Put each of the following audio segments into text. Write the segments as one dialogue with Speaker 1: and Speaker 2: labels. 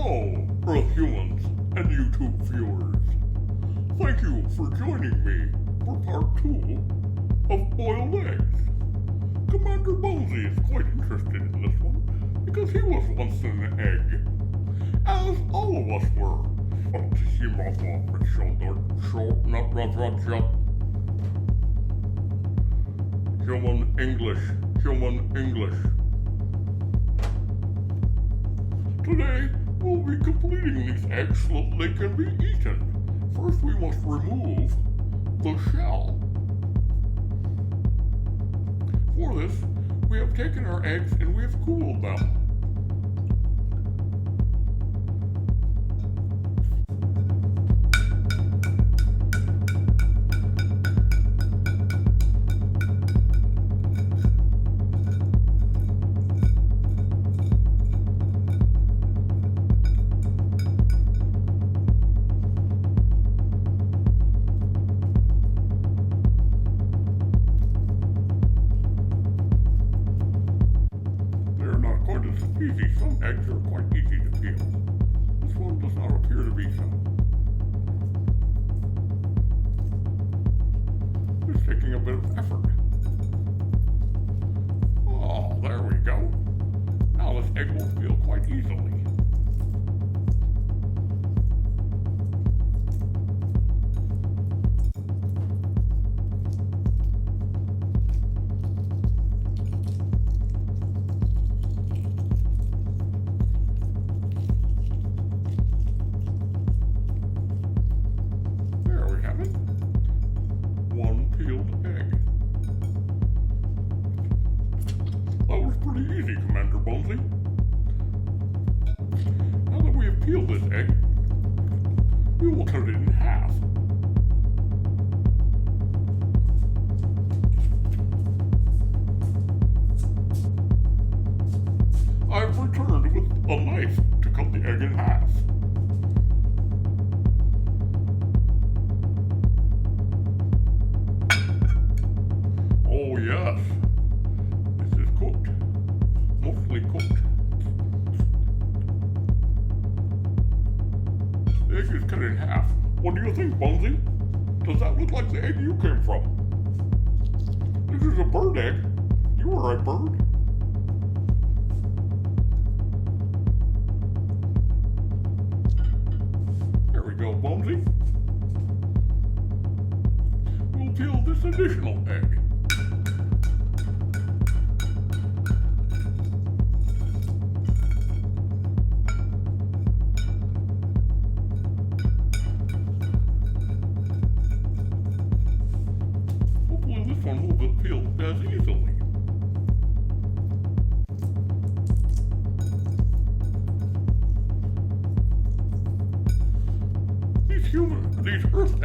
Speaker 1: Hello, Earth humans and YouTube viewers. Thank you for joining me for part 2 of boiled eggs. Commander Bonesy is quite interested in this one because he was once an egg, as all of us were. Human English. Today, we'll be completing these eggs so that they can be eaten. First, we must remove the shell. For this, we have taken our eggs and we have cooled them. Easy. Some eggs are quite easy to peel. This one does not appear to be so. It's taking a bit of effort. Oh, there we go. Now this egg will peel quite easily. Pretty easy, Commander Bonesy. Now that we have peeled this egg, we will cut it in half. I've returned with a knife to cut the egg in half. Oh yes, this is cooked. Mostly cooked. The egg is cut in half. What do you think, Bonesy? Does that look like the egg you came from? This is a bird egg. You are a bird. There we go, Bonesy. We'll peel this additional egg. This one will be peeled as easily. These earth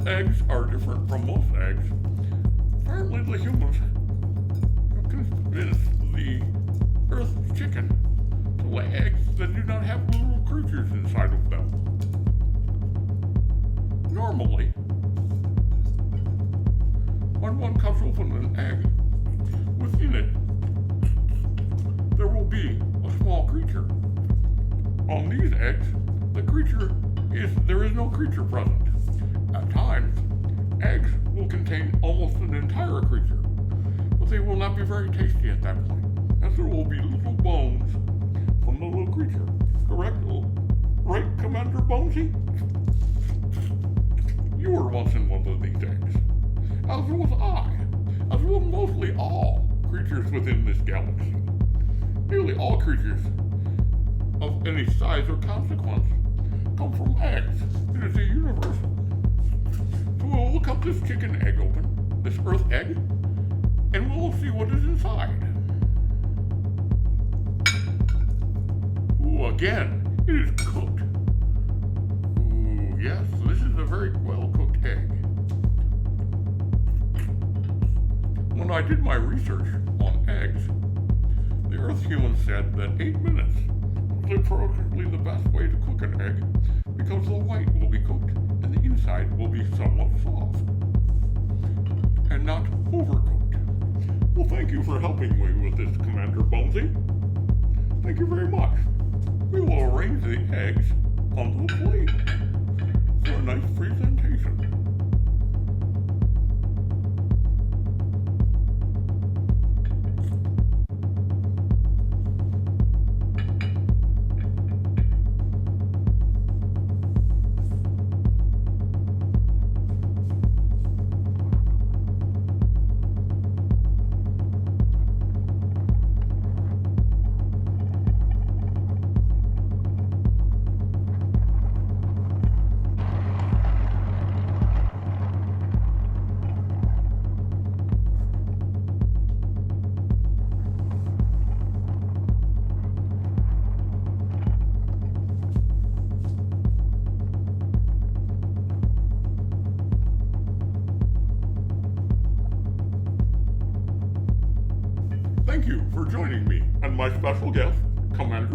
Speaker 1: eggs are different from most eggs. Apparently the humans have convinced the earth chicken to lay eggs that do not have little creatures inside of them. Normally, when one cuts open an egg, within it, there will be a small creature. On these eggs, there is no creature present. At times, eggs will contain almost an entire creature, but they will not be very tasty at that point, as there will be little bones from the little creature. Correct? Right, Commander Bonesy? You were once in one of these eggs. As was I, as were mostly all creatures within this galaxy. Nearly all creatures of any size or consequence come from eggs. It is a universal. So we'll cut this chicken egg open, this earth egg, and we'll see what is inside. Ooh, again, it is cooked. Ooh, yes, this is a very well-cooked egg. When I did my research on eggs, the Earth humans said that 8 minutes was approximately the best way to cook an egg because the white will be cooked and the inside will be somewhat soft and not overcooked. Well, thank you for helping me with this, Commander Bonesy. Thank you very much. We will arrange the eggs on the plate for a nice presentation. Thank you for joining me and my special guest, Commander